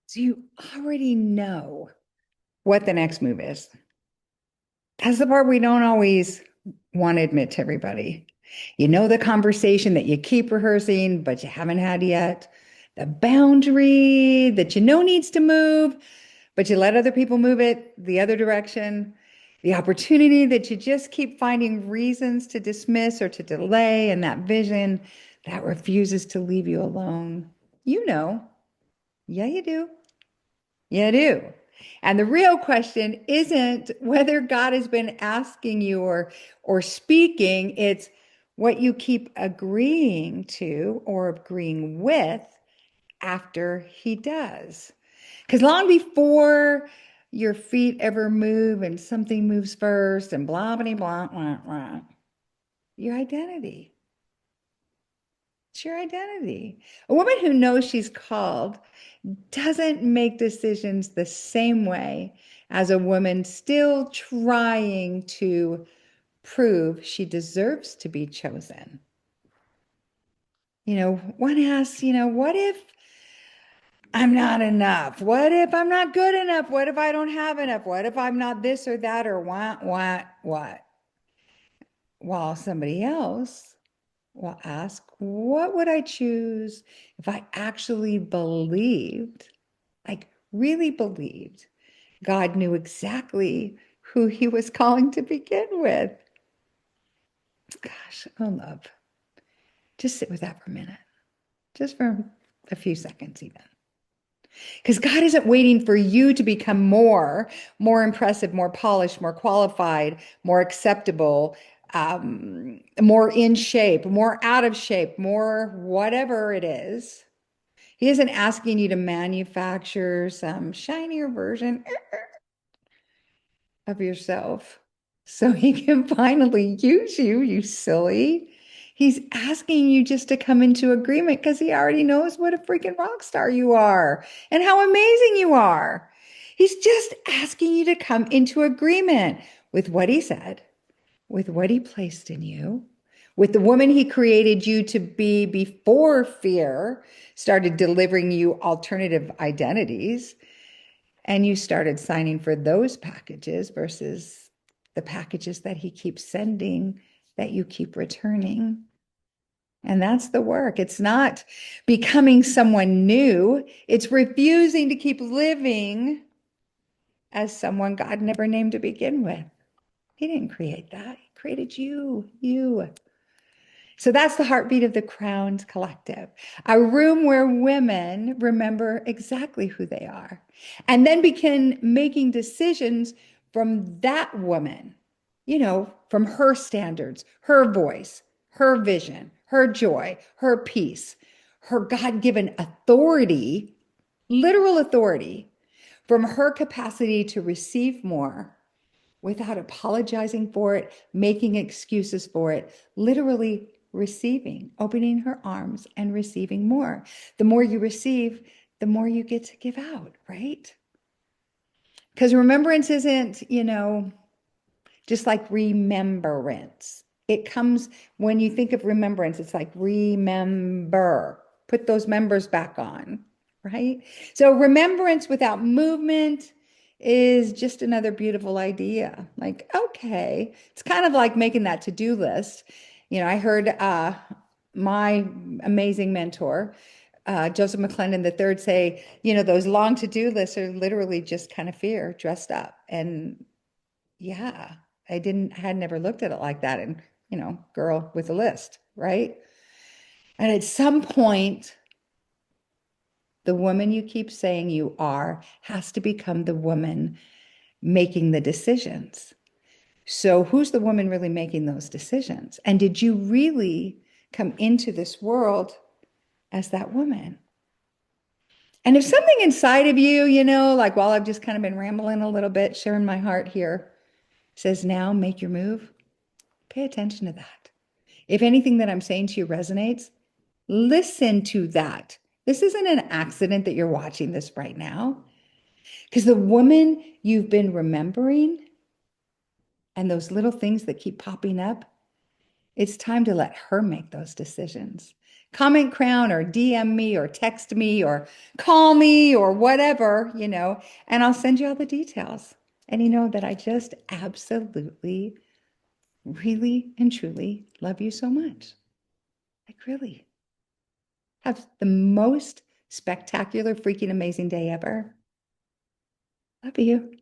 So you already know what the next move is. That's the part we don't always want to admit to everybody. You know the conversation that you keep rehearsing, but you haven't had yet. The boundary that you know needs to move, but you let other people move it the other direction. The opportunity that you just keep finding reasons to dismiss or to delay, and that vision that refuses to leave you alone. You know. Yeah, you do. You do. And the real question isn't whether God has been asking you or speaking, it's what you keep agreeing to or agreeing with after he does. Because long before your feet ever move and something moves first and blah, blah, blah, blah, blah, your identity. It's your identity. A woman who knows she's called doesn't make decisions the same way as a woman still trying to prove she deserves to be chosen. One asks, what if I'm not enough? What if I'm not good enough? What if I don't have enough? What if I'm not this or that or what? While somebody else will ask, what would I choose if I actually believed, like really believed, God knew exactly who he was calling to begin with? Gosh, oh love. Just sit with that for a minute, just for a few seconds even. Because God isn't waiting for you to become more impressive, more polished, more qualified, more acceptable, more in shape, more out of shape, more whatever it is. He isn't asking you to manufacture some shinier version of yourself so he can finally use you, you silly. He's asking you just to come into agreement because he already knows what a freaking rock star you are and how amazing you are. He's just asking you to come into agreement with what he said, with what he placed in you, with the woman he created you to be before fear started delivering you alternative identities. And you started signing for those packages versus the packages that he keeps sending that you keep returning. And that's the work. It's not becoming someone new, it's refusing to keep living as someone God never named to begin with. He didn't create that, he created you. So that's the heartbeat of the Crowns Collective, a room where women remember exactly who they are and then begin making decisions from that woman, from her standards, her voice, her vision, her joy, her peace, her God-given authority, literal authority, from her capacity to receive more without apologizing for it, making excuses for it, literally receiving, opening her arms and receiving more. The more you receive, the more you get to give out, right? Because remembrance isn't, just like remembrance. It comes when you think of remembrance, it's like remember, put those members back on, right? So remembrance without movement is just another beautiful idea. Like, okay, it's kind of like making that to-do list. I heard my amazing mentor, Joseph McClendon III, say, those long to-do lists are literally just kind of fear dressed up. And yeah, I had never looked at it like that. And, girl with a list, right? And at some point, the woman you keep saying you are has to become the woman making the decisions. So, who's the woman really making those decisions? And did you really come into this world as that woman? And if something inside of you, like while I've just kind of been rambling a little bit, sharing my heart here, says, now make your move, pay attention to that. If anything that I'm saying to you resonates, listen to that. This isn't an accident that you're watching this right now, because the woman you've been remembering and those little things that keep popping up, it's time to let her make those decisions. comment crown or DM me or text me or call me or whatever, and I'll send you all the details. And you know that I just absolutely, really and truly love you so much. Like, really. Have the most spectacular, freaking amazing day ever. Love you.